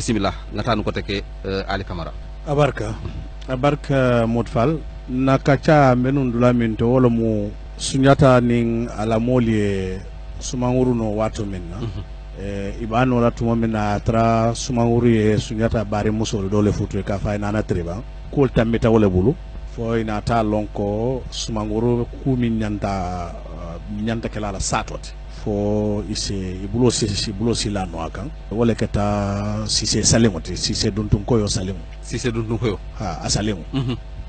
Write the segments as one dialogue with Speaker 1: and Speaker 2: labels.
Speaker 1: bisimillah ngatanu ko teke Ali Camara
Speaker 2: abarka modfal nakacha menundula minto wala mu sunyata ning ala moli sumanguru no wato minna ibano la tuma minna tra sumanguru ye sunyata bari musol dole futu ka fa nana triba kol tamita wala bulu fo ina ta lonko sumanguru ku min nyanta kala la satot fo ise ibulo si la no akan wala kata si c'est salingote si c'est duntun koyo salingo ha asalingo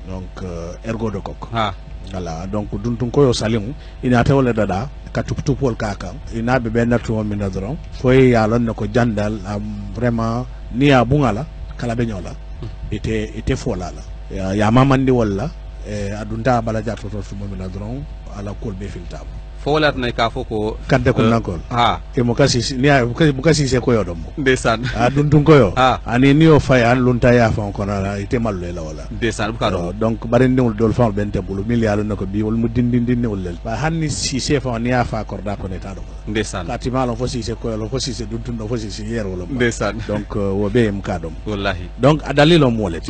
Speaker 2: donc ergo de coq
Speaker 1: ha
Speaker 2: voilà donc duntun koyo salingo ina ta wala dada ka tuptupol kaka ina be benatu mo min adron fo ya lon ko jandal vraiment ni a bungala kala be nyola ite fola la ya mamandi wala adunta bala jato to mo min adron ala kol be filtamo
Speaker 1: folat na ka foko
Speaker 2: kadde ko nankol
Speaker 1: ha
Speaker 2: e mo kasi ni mukasi se ko yodom
Speaker 1: ndesan
Speaker 2: dun koyo ani ni o fay an lunta ya fa ko na ite mallo la wala
Speaker 1: ndesan buka do
Speaker 2: donc bare ndul dol fa ben tebulu milliard nako bi wol mu dindin wol lel ba hanni si se fa ni ya fa korda ko ne ta do
Speaker 1: ndesan
Speaker 2: katima lo fo si se ko lo fo si se dun no fo si yer wala
Speaker 1: ndesan
Speaker 2: donc wo be mu kadom
Speaker 1: wallahi
Speaker 2: donc adalilo mo let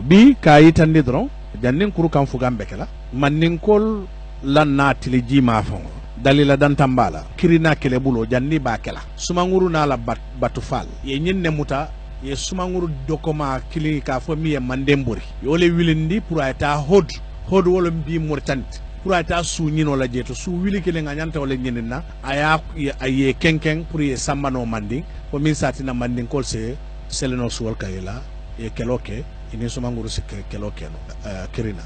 Speaker 2: bi kayitande dron jannin kuru kan fu gambe kala mannin kol lan na tiliji ma fon dalila dan tambala kirina kele bulo janni ba kala sumanguru na la batu fal ye nyinne muta ye sumanguru dokoma kili ka fo mi e mandembori yole wilindi pour ata hod wala mbi mortant pour ata su nyino la jeto su wili kele nganyanta wala nyinina aya ye kenken pour ye sambano mandi ko min satina mandin kol se seleno suwal kayela ye keloke ini sumanguru se keloke no kirina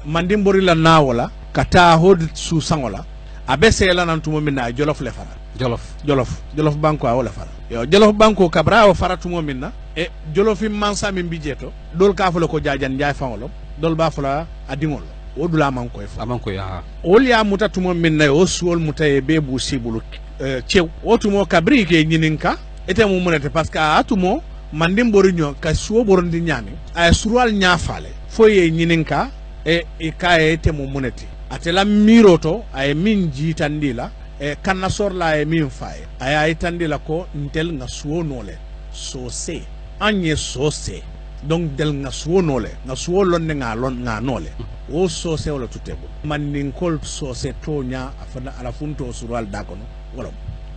Speaker 2: mandembori la na wala kata hod su sangola abese la nan tumo minna jolof le fara jolof banko a wala fara yo jolof banko kabra o fara tumo minna e jolofi mansa min bijeto dol ka folo ko jajan jay fangolo dol ba fula adingol o dula man ko fa
Speaker 1: aman ko ya
Speaker 2: ol ya muta tumo minna o suwol muta e be bu sibulu cew o tumo kabri ke nyininka ete mo munete parce que atumo mandim borinyo ka suwo borondi nyami ay surwal nyafale foye nyininka e kaye ete mo muneti atela miroto ay min jitandila kanna sorla ay min faye ay itandila ko ntel nga suwo nole sose anye sose donc del nga suwo nole nga suwo lonne nga nole o sose wala tutebo mannin kol sose tonya afana ala funto surwal dakono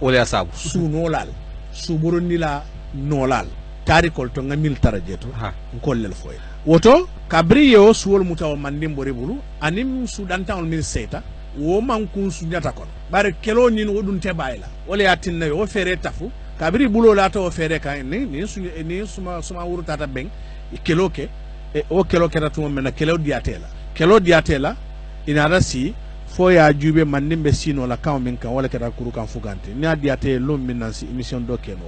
Speaker 2: wala
Speaker 1: asabu
Speaker 2: su nolal su borondila nolal tarikol to nga mil tarajeto kollel foye woto kabriyo suwol mutaw mandim bore bulu anim sudantan min seta wo mankun sunyata kon bare kelo nyin wodun te bayla wala yatinna yo fere tafu kabri bulo la to fere kan ni suma wuru tata ben kelo ke o kelo ke tatu men kelo diatela ina rasi fo ya jube mandim be sino la kan min kan wala kata kuru kan fugante ni diate lo min nan si emission do keno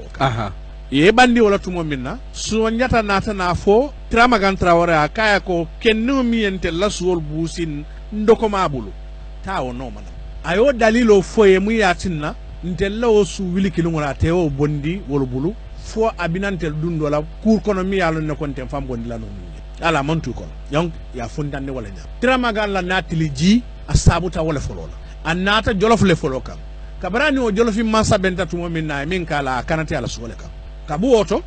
Speaker 2: ye bandi wala tumo minna so nyata nata na fo tramagan trawore akaya ko kenno mi ente la suwol busin ndoko mabulu tawo no mana ayo dalilo foye mu yatinna ntella o su wili kilungola tewo bondi wolo bulu fo abinantel dundo la cour kono mi yalo ne konten fam bondi la no ala mantu kono donc ya fondande wala nya tramagan la natili ji asabuta wala folola annata jolof le foloka kabarani o jolofi masa benta tumo minna min kala kanati ala suwole kam kabu woto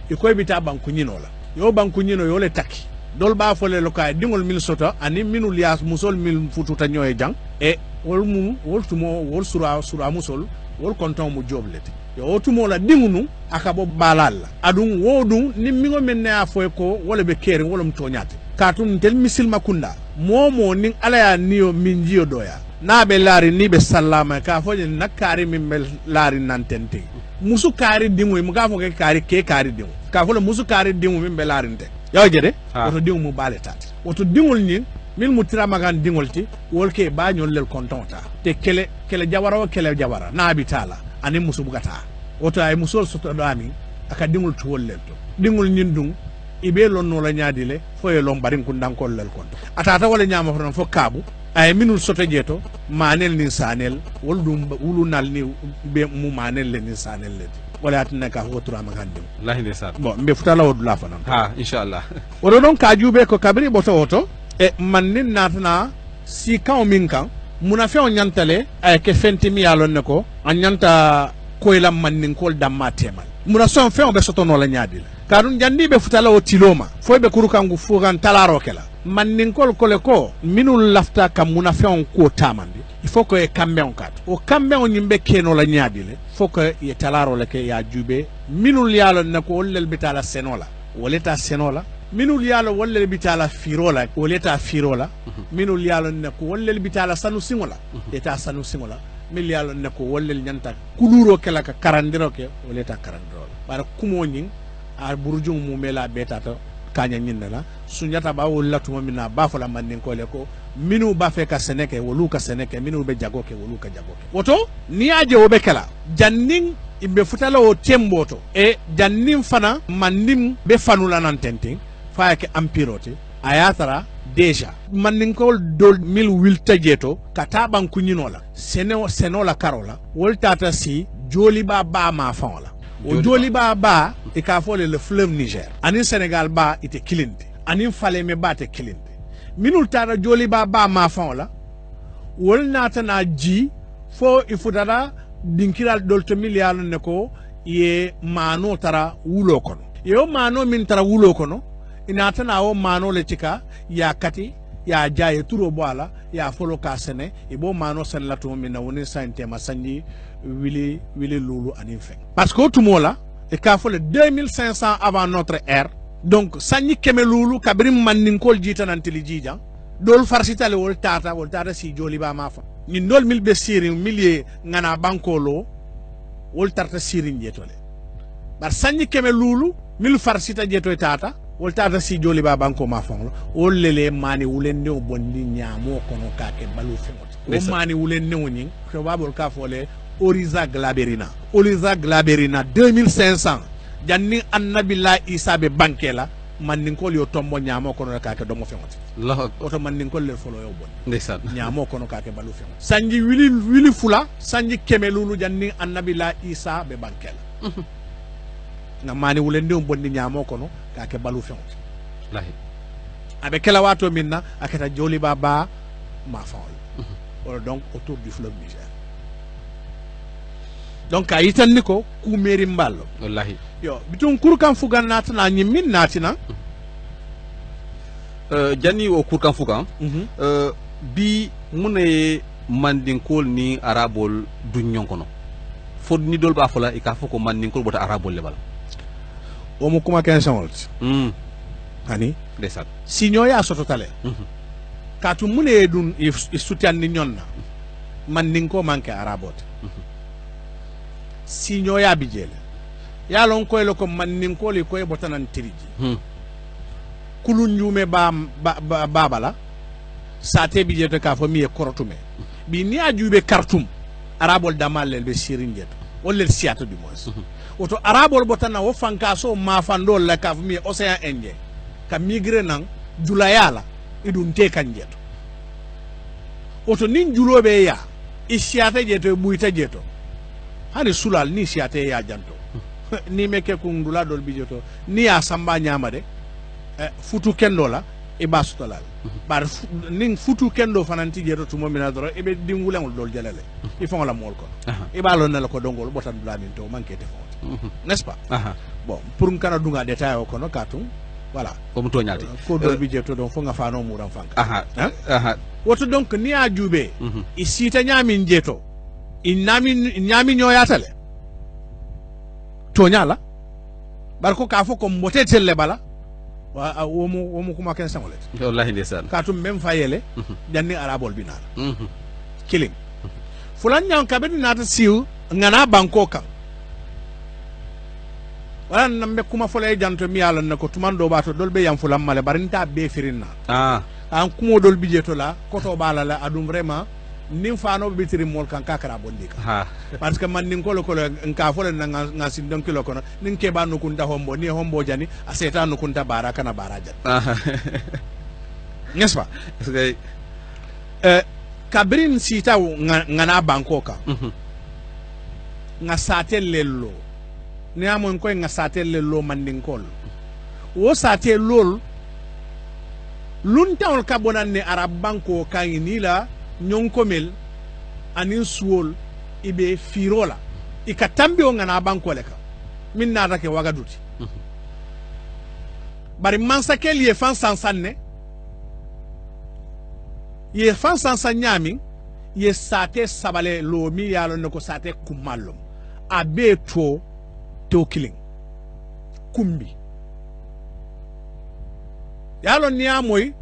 Speaker 2: ikoy bita banku nyino la yo banku nyino yo le taki dol ba fole lo kay dingol mil soto ani minul yas musol mil fututa nyoy jang e wol tumo wol sura musol wol konton mu joblete yo tumo la dingunu akabo balal adun wodun ni mingo menne a foy ko wala be kere wala mu tonyate katun tel misil makunda momo nin alaya niyo minjiyo doya na be lari ni be sallama ka fo nakari min bel lari nantente musu kari dingu mu ga fo ke kari dingu ka fo musu kari dingu min be larinte yaw jede woto dingu mu baleta woto dingul ni min mu tira magan dingol ti wolke ba nyol lel kontonta te kele jawara na bitala ani musu bugata woto ay musul soto dami aka dingul to wollel to dingul nyindung ibe lonno la nyaadile fo e lom barin kun dankol lel konto atata wala nyama fo fo kabu ay minul soto jeto manel ni sanel woldum wulunal ni be mu manel le ni sanel le wala atna ka ho tura magande
Speaker 1: wallahi ndesan
Speaker 2: bon mbe futala wodula fanan
Speaker 1: inshallah
Speaker 2: wodo don ka jube ko kabri boto woto e mannin natna si kan min kan munafe on nyantale ay ke fenti mi yalon ne ko an nyanta koylam mannin kol damma temal muna son feŋo be sotono la ñaadi la kaadum janni be futala o tiloma foy be kurukangu fugan talaro kela manninkol kole ko minul lafta kam muna feŋo ko tamandi il faut que e kambeŋo kat o kambeŋo ñiŋ be keno la ñaadi le faut que ye talaro le ke ya jube minul yalo ne ko wollel bitala seno la woleta seno la minul yalo wollel bitala firo la woleta firo la minul yalo ne ko wollel bitala sanu singo la eta sanu singo la mil yalo ne ko wollel ñanta kuluro ke la ka karandiro ke woleta karandiro la bara kumo ñiŋ a burujung mu mela betata kaña ñinne la suñata ba wolla tuma mina ba fola manninko le ko minu ba fe ka seneke wolu ka seneke minu be jago ke wolu ka jago ke woto ni aje wo be kala jannin imbe futala o temboto e jannin fana mannim be fanula nan tenting fa ke ampirote ayatara deja manninkol dol mil wilta jeto kata ban kunyinola senola karola woltata si joli ba ma fanla o joli ba e ka fole le fleuve Niger anin Sénégal ba ite kilindi anin Falémé ba te kilindi minul tara joli ba ma fanla wol nata na ji fo ifudada dinkiral dolto miliano ne ko ye mano tara wulo kono yo mano min tara wulo kono inata na o mano le tika ya kati ya jaye turo boala ya folo ka sene e bo mano sen la to min na woni sante ma sanji wili lulu anin fe parce que tout mola e ka fole 2500 avant notre ère donc sanji keme lulu kabrim manninkol jita nan tili jija dol farsitale wol tata si joli ba ma fa ni dol mil be siri millier ngana bankolo wol tarta siri jetole bar sanji keme lulu mil farsita jeto tata wol tata si joli ba banko ma fa wol lele mani wulen ne bonni nyamo kono kake balu femot o mani wulen ne woni ko babol ka fole Oriza Glaberina 2500 janni annabila Isa be bankela manninkol yo tombo nyamo kono kake domo femot oto manninkol le folo yo bon
Speaker 1: ndeysaan
Speaker 2: nyamo kono kake balu femot sanji wili fula sanji kemelulu janni annabila Isa be bankela na mani wulende bonni nyamo kono kake balu femot
Speaker 1: lahi
Speaker 2: abe kela wato minna akata joli baba ma faol donc autour du fleuve Niger donc a yitanni ko kumeri mballo
Speaker 1: wallahi
Speaker 2: yo bitun kurkan fugan natana nyimmin natina
Speaker 1: janni o kurkan fugan bi mune mandinkol ni arabol du ñonkono fod ni dol ba fola e ka foko mandinkol bota arabol le bala
Speaker 2: o mo kuma ken sanwalt hani
Speaker 1: desat
Speaker 2: signor ya soto tale katu mune dun sutian ni ñonna mandinko manke arabote signor ya bijele ya lon koy lo ko mandinko li koy botanan tiriji kulu njume babala sate bijete ka fo mi e korotume bi ni ajube kartum arabol damal be sirin jeto wolle siata du moins oto arabol botana wo fanka so ma fandol la ka fo mi océan Indien ka migre nan julayala idun te kanjeto oto nin julobe ya isiata jeto buita jeto hani sulal ni siate ya janto ni meke kundula dol bijoto ni ya samba nyama de futu kendo la e basutolal bar nin futu kendo fananti jeto tumo mina doro e be dingulengol dol jalale il faut la mol ko e balon na la ko dongol botan blamin to manke te fot n'est-ce pas bon pour ngana dunga détail o kono katum voilà
Speaker 1: comme to nyalti
Speaker 2: ko dol bijoto don fo nga fano muram fanka woto donc ni a jube i sita nyami njeto nyami nyoyatale to nyala barko ka fo ko mbote telle bala wa womu kuma ken sangolet
Speaker 1: wallahi ndesan
Speaker 2: katum même fayele janni arabol binala killing fulan nyam kabedi nata siw ngana banko kan wala nambe kuma folay janto mi yalla nako tumando bato dolbe yam fulam male barinta be firinna an kumo dol bijeto la koto bala la adum vraiment nim fano bitiri mol kan kakara bondika parce que man nin kolo nka fole na ngasi don kilo kono nin ke ba nukunta hombo ni hombo jani aseta nukunta bara kana baraja n'est-ce pas kabrin sita ngana bankoka nga satel lello ni amon ko nga satel lello man nin kol wo satel lol luntawol kabonan ne arab banko kan ni la nyonkomel anin suwol ibe firola ikatambi o ngana banko leka min naata ke wagaduti bari mansakel ye fan sansanne ye fan sansan ñaamin ye sate sabale lo mi yalo ne ko sate kummallom a be to killing kumbi yalo niya moy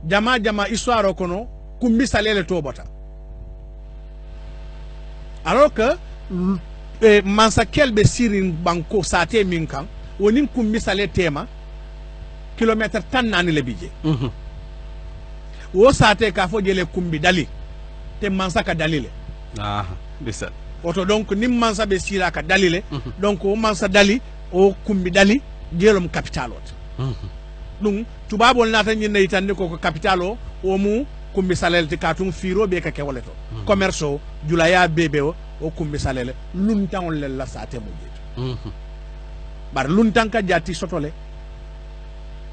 Speaker 2: jama histoire kono kumbi salele to bota alors que mansakel be sirin banko sate min kan wonin kumbi sale tema kilomètre tan nani le bije wo sate ka fo jele kumbi dali te mansa ka dalile
Speaker 1: bisa
Speaker 2: oto donc nim mansa be sira ka dalile donc o mansa dali o kumbi dali jelom capital ot dum tubabol nata ñi neytande ko capital o mu kumbi salel te katum firo be ka ke waleto commerce o julaya bebe o kumbi salele luntan le la sate mo jeto bar luntan ka jati sotole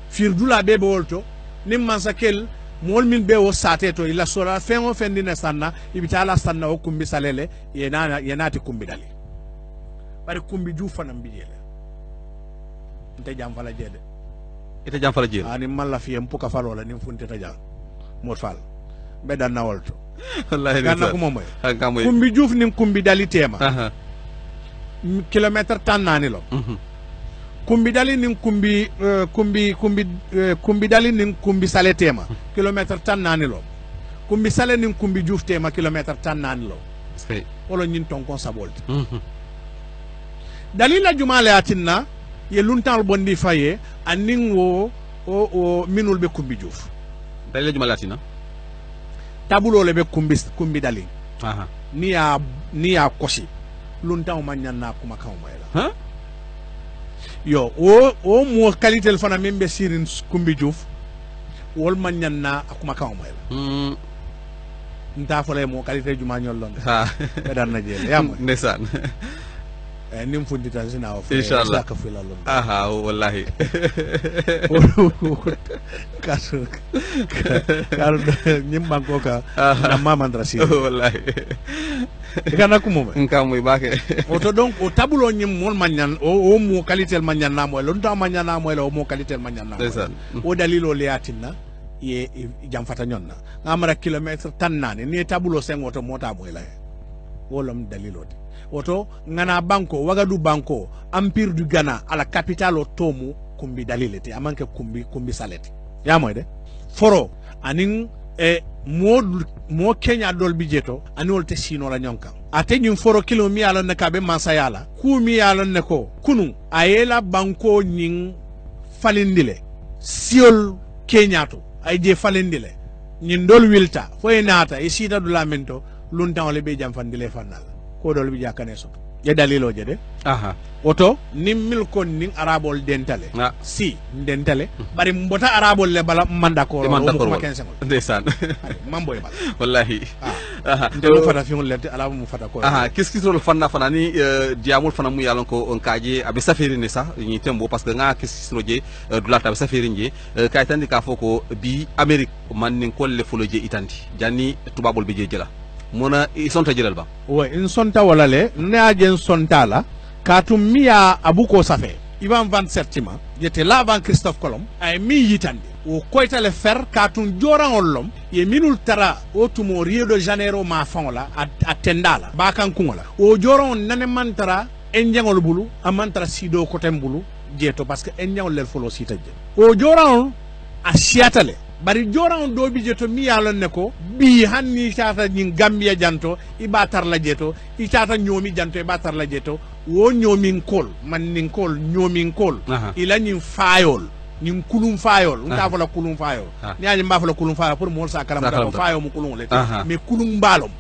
Speaker 2: fir dula bebe wolto nim mansa kel mol min be o sate to ila sora fengo fendina sanna ibitala sanna o kumbi salele yenati kumbi dali bari kumbi ju fanam bijele nte jam fala jede
Speaker 1: ite jam fala jede
Speaker 2: ani malla fi em puka falo la nim funte ta jam mod fal be dan na wolto
Speaker 1: wallahi
Speaker 2: ganna ko momoy kumbi juuf nim kumbi dali tema kilomètre tan nani lo kumbi dali nin kumbi dali nin kumbi sale tema kilomètre tan nani lo kumbi sale nin kumbi juuf tema kilomètre tan nani lo wolo ñin ton kon sabolti dalila jumale atinna ye luntal bondi faye anin wo o minul be kumbi juuf
Speaker 1: dalila jumale atinna
Speaker 2: tabulo le be kumbi dali ni ya kosi luntal ma ñanna kuma kaw mayla yo o mo qualité fana membe sirin kumbi juuf wol man ñanna akuma kaw mayla nta fole mo qualité juma ñol lon edan na jeel yam
Speaker 1: ndesan
Speaker 2: nim fundita sina o
Speaker 1: inshallah
Speaker 2: ka fila lon
Speaker 1: wallahi
Speaker 2: kaso kar ñim banko ka na mamandra si
Speaker 1: wallahi
Speaker 2: kana ko mom
Speaker 1: nka moy baake
Speaker 2: oto donc o tabulo ñim mol magnan o mo qualité magnan na moy lon ta magnan na moy la o mo qualité magnan na o dalilo liatina ye jam fata ñonna ngamara kilomètre tan nane ni tabulo sen oto mota moy la wolom dalilo de oto ngana banko wagadu banko empire du Ghana ala capitale o tomu kumbi dalilete amanke kumbi salete ya moy de foro anin mo Kenya dol bijeto ani wolte sino la ñonkan ate ñum foro kilo mi ala ne kabe mansa yala ku mi ala ne ko kunu ayela banko ñing falindile siol Kenya to ay je falindile ñin dol wilta foy nata e sida du lamento luntan le be jam fandile fanal ko dol bi jakane so ye dalilo je de oto nimmil kon nin arabol dentale si dentale bari mbota arabol le bala manda ko mo kensen
Speaker 1: ndesan
Speaker 2: mamboy bala
Speaker 1: wallahi
Speaker 2: ndelo fata fi ngol ala mu fata ko
Speaker 1: qu'est-ce qui rôle fanna fana ni diamul fana mu yalon ko on kaje abe saferi ni sa ni tembo parce que nga qu'est-ce qui roje dula ta saferi nje kay tandi ka foko bi Amerique man nin ko le folo je itandi janni tubabol be je jela mona sonta jelal ba
Speaker 2: in sonta wala le ne ajen sonta la katum miya abuko safe Ivan 27 ma yete la avant Christophe Colomb ay mi yitande o koytale fer katum joran ollom ye minul tara o tumo Rio de Janeiro ma fonla a tendala bakan kungola o joron nane mantara enjangol bulu amantara sido kotem bulu jeto parce que enjangol lel folo sita je o joran a siatale bari joran do bi jeto mi yalon ne ko bi hanni tata nyin Gambia janto ibatar la jeto itata nyomi janto ibatar la jeto wo nyomin kol man nin kol nyomin kol ila nyin fayol nyin kulum fayol nta fala kulum fayol ni aji mba fala kulum fayol pour mo sa karam da fayo mu kulum le mais kulum balom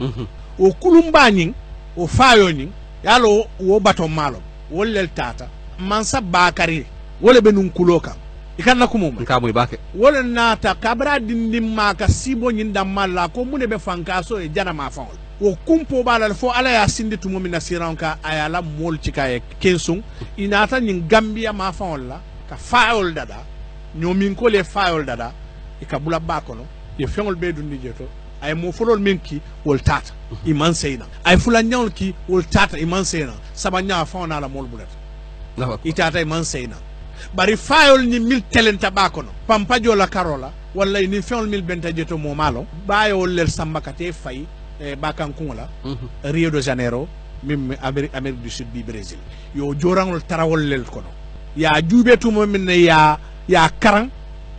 Speaker 2: o kulum bañin o fayo nyin yalo wo batom malom wollel tata man sa bakari wole be nun kuloka ikanna ko mum
Speaker 1: ka moy bake
Speaker 2: wala nata kabra dindim maka sibo nyinda malla ko mune be fankaso e jana ma fawol o kumpo balal fo ala ya sindi tumo min asiranka ayala mol cikaye kensung inata nyin Gambia ma fawol la ka fayol dada nyomin ko le fayol dada e ka bula bakono ye fengol be dundi jeto ay mo folol menki wol tata iman seyna ay fula nyawol ki wol tata iman seyna sabanya fawna la mol bulet itata man seyna bari fayol ni mil telenta bakono pampajo la karola walla ni feol mil benta jeto mo malo bayol lel sambakate fay bakan kungola Rio de Janeiro mim Amérique du Sud bi Brésil yo jorangol tarawol lel kono ya jubetu mo min ya karan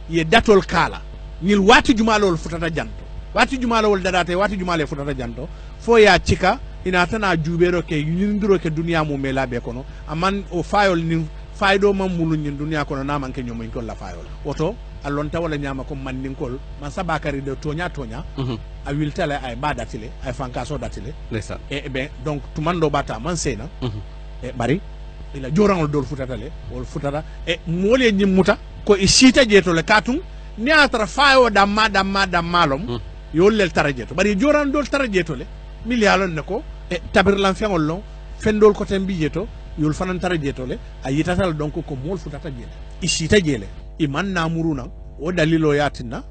Speaker 2: ye datol kala nil wati jumalol futata janto wati jumalol dadate wati jumale futata janto fo ya cika ina tana jubero ke yindiro ke duniya mo melabe kono aman o fayol ni faydo man mulu nyin duniya kono na man ke nyomo ko la fayol woto allon tawala nyama ko man ninkol man sabakari de tonya a wiltale ay ba datile ay fankaso datile e ben donc tumando bata man sena e bari ila jorangol dol futatale wol futata e mole nyimuta ko e sita jeto le katum ni atra fayo dammalom yollel tarajeto bari joran dol tarajeto le milialon ne ko e tabir lan fengol lon fendol ko tembi jeto yol fanan tarajeto le a yitatal donc ko mol futata jele e sita jele e man namuruna o dalilo yatina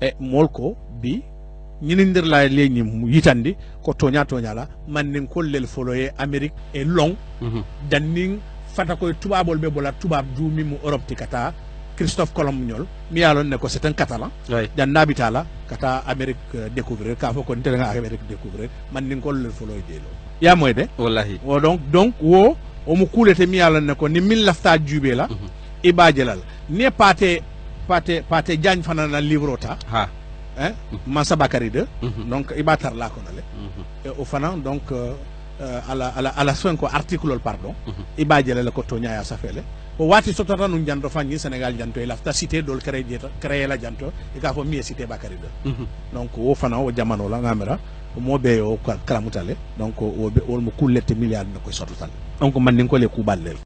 Speaker 2: e mol ko bi ñinindir la leñi yitandi ko toña la man nin kollel foloye Amérique e long danning fata koy tubabol be bola tubab juumi mu Europe ti kata Christophe Colomb ñol mi yalon ne ko c'est un catalan dan nabitala kata Amérique découvrir ka fo ko ntele nga Amérique découvrir man nin kollel foloye delo ya moy de
Speaker 1: wallahi
Speaker 2: o donc wo o mu kulete mi yalon ne ko ni min lafta jube la e bajelal ne pate jagne fanana livrota ha Massa Bakary de donc ibatar la konale et au fanan donc à la soin ko article pardon iba jele ko to nyaaya safele o wati sotata nu janto fanni Sénégal janto e lafta cité dol créer la janto e ka fo mi cité Bakary de donc o fanan o jamano la ngamera mo be o kalamutale donc o mo kullete milliard ne ko sototal donc man ni ko le kuballel